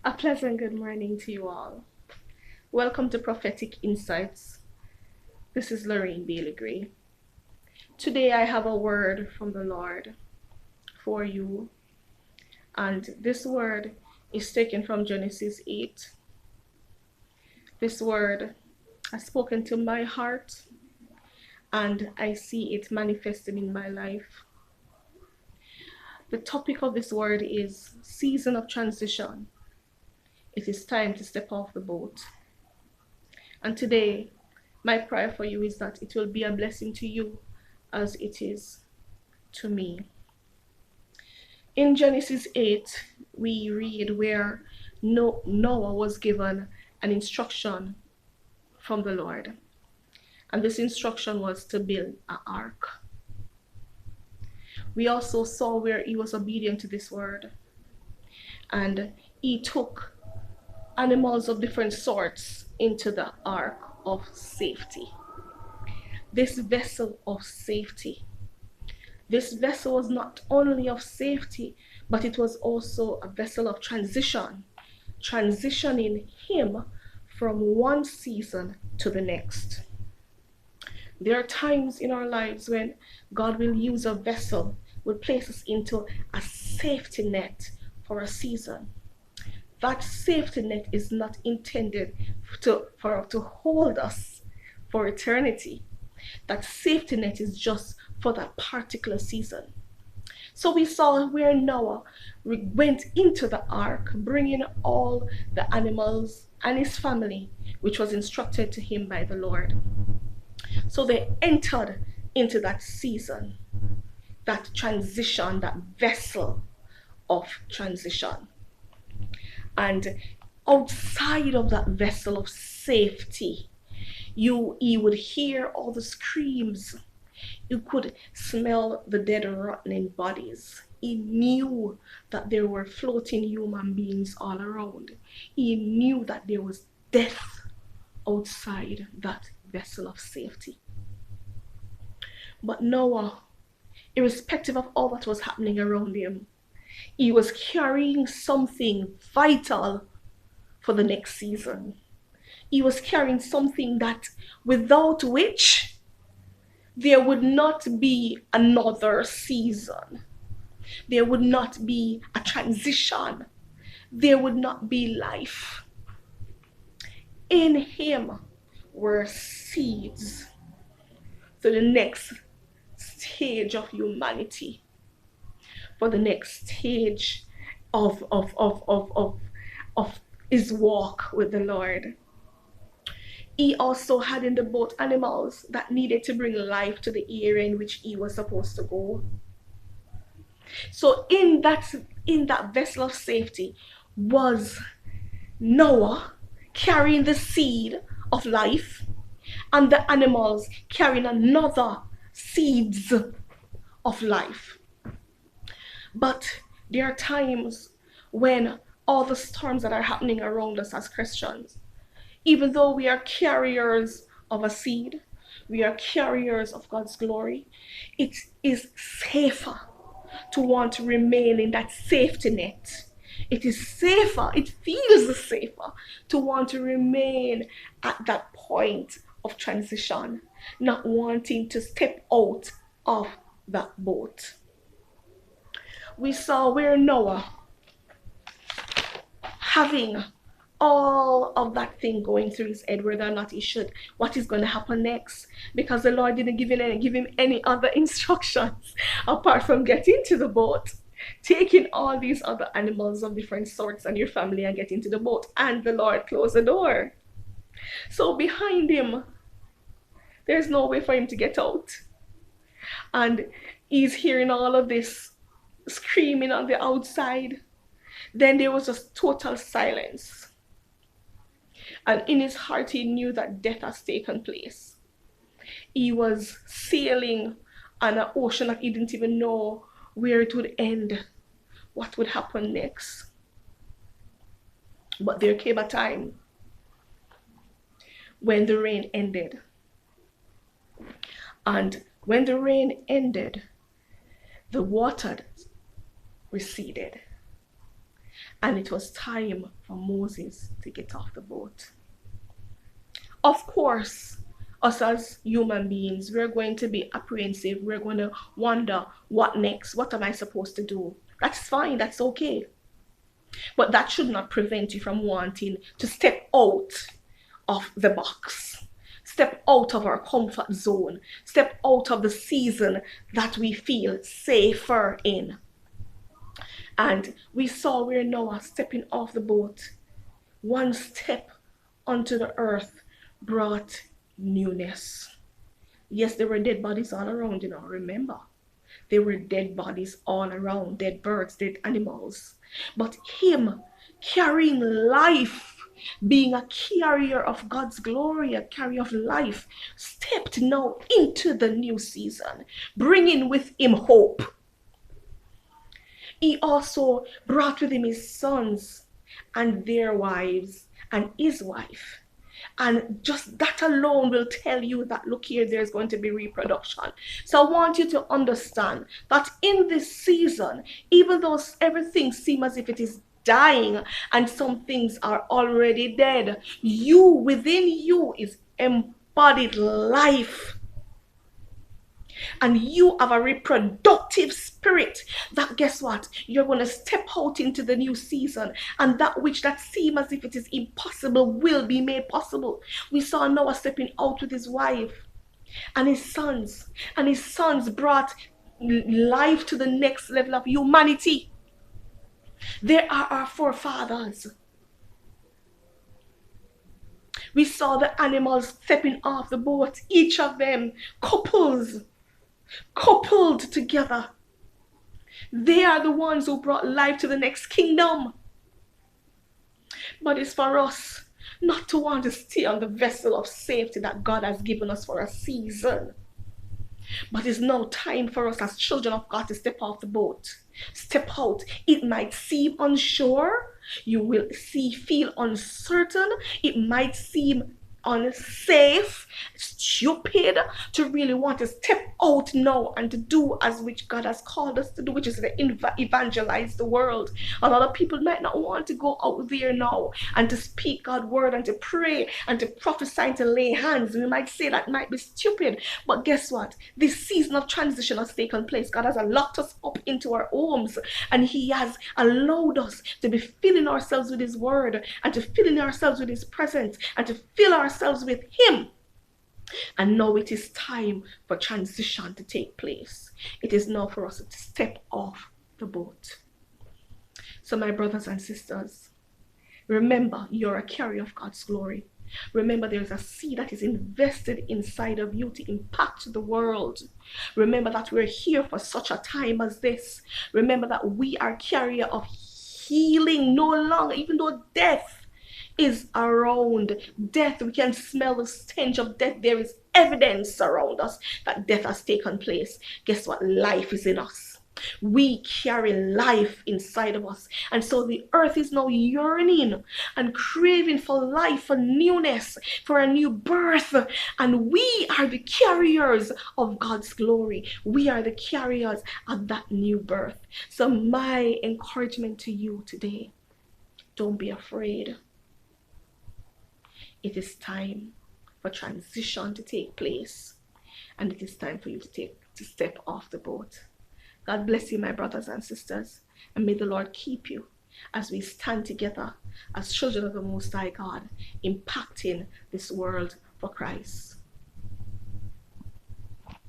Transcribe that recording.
A pleasant good morning to you all. Welcome to Prophetic Insights. This is Lorraine Bailey Gray. Today I have a word from the Lord for you, and this word is taken from Genesis 8. This word has spoken to my heart, and I see it manifested in my life. The topic of this word is season of transition. It is time to step off the boat. And today, my prayer for you is that it will be a blessing to you as it is to me. In Genesis 8, we read where Noah was given an instruction from the Lord. And this instruction was to build an ark. We also saw where he was obedient to this word. And he took animals of different sorts into the ark of safety. This vessel of safety. This vessel was not only of safety, but it was also a vessel of transition, transitioning him from one season to the next. There are times in our lives when God will use a vessel, will place us into a safety net for a season. That safety net is not intended to hold us for eternity. That safety net is just for that particular season. So we saw where Noah went into the ark, bringing all the animals and his family, which was instructed to him by the Lord. So they entered into that season, that transition, that vessel of transition. And outside of that vessel of safety, you would hear all the screams. You could smell the dead and rotting bodies. He knew that there were floating human beings all around. He knew that there was death outside that vessel of safety. But Noah, irrespective of all that was happening around him, he was carrying something vital for the next season. He was carrying something that without which there would not be another season. There would not be a transition. There would not be life. In him were seeds to the next stage of humanity, for the next stage of his walk with the Lord. He also had in the boat animals that needed to bring life to the area in which he was supposed to go. So in that vessel of safety was Noah carrying the seed of life, and the animals carrying another seeds of life. But there are times when all the storms that are happening around us as Christians, even though we are carriers of a seed, we are carriers of God's glory, it is safer to want to remain in that safety net. It is safer, it feels safer to want to remain at that point of transition, not wanting to step out of that boat. We saw where Noah, having all of that thing going through his head, whether or not he should, what is going to happen next, because the Lord didn't give him any other instructions apart from get into the boat, taking all these other animals of different sorts and your family and get into the boat, and the Lord closed the door. So behind him, there's no way for him to get out, and he's hearing all of this screaming on the outside. Then there was just total silence. And in his heart, he knew that death has taken place. He was sailing on an ocean that he didn't even know where it would end, what would happen next. But there came a time when the rain ended. And when the rain ended, the water receded. And it was time for Moses to get off the boat. Of course, us as human beings, we're going to be apprehensive. We're going to wonder, what next? What am I supposed to do? That's fine. That's okay. But that should not prevent you from wanting to step out of the box. Step out of our comfort zone. Step out of the season that we feel safer in. And we saw where Noah stepping off the boat. One step onto the earth brought newness. Yes, there were dead bodies all around, remember. There were dead bodies all around, dead birds, dead animals. But him carrying life, being a carrier of God's glory, a carrier of life, stepped now into the new season, bringing with him hope. He also brought with him his sons and their wives and his wife. And just that alone will tell you that, look here, there's going to be reproduction. So I want you to understand that in this season, even though everything seems as if it is dying and some things are already dead, within you is embodied life. And you have a reproductive spirit that, guess what? You're going to step out into the new season, and that which that seems as if it is impossible will be made possible. We saw Noah stepping out with his wife and his sons brought life to the next level of humanity. They are our forefathers. We saw the animals stepping off the boat, each of them coupled together. They are the ones who brought life to the next kingdom. But it's for us not to want to stay on the vessel of safety that God has given us for a season. But it's now time for us as children of God to step off the boat. Step out. It might seem unsure. You will feel uncertain. It might seem unsafe, stupid to really want to step out now and to do as which God has called us to do, which is to evangelize the world. A lot of people might not want to go out there now and to speak God's word and to pray and to prophesy and to lay hands. We might say that might be stupid, but guess what? This season of transition has taken place. God has locked us up into our homes, and He has allowed us to be filling ourselves with His word and to filling ourselves with His presence and to fill ourselves with Him. And now it is time for transition to take place. It is now for us to step off the boat. So my brothers and sisters, remember, you're a carrier of God's glory. Remember, there's a seed that is invested inside of you to impact the world. Remember that we're here for such a time as this. Remember that we are carrier of healing no longer, even though death is around. Death, we can smell the stench of death. There is evidence around us that death has taken place. Guess what? Life is in us. We carry life inside of us. And so the earth is now yearning and craving for life, for newness, for a new birth. And we are the carriers of God's glory. We are the carriers of that new birth. So my encouragement to you today, don't be afraid. It is time for transition to take place, and it is time for you to step off the boat. God bless you, my brothers and sisters, and may the Lord keep you as we stand together as children of the Most High God, impacting this world for Christ.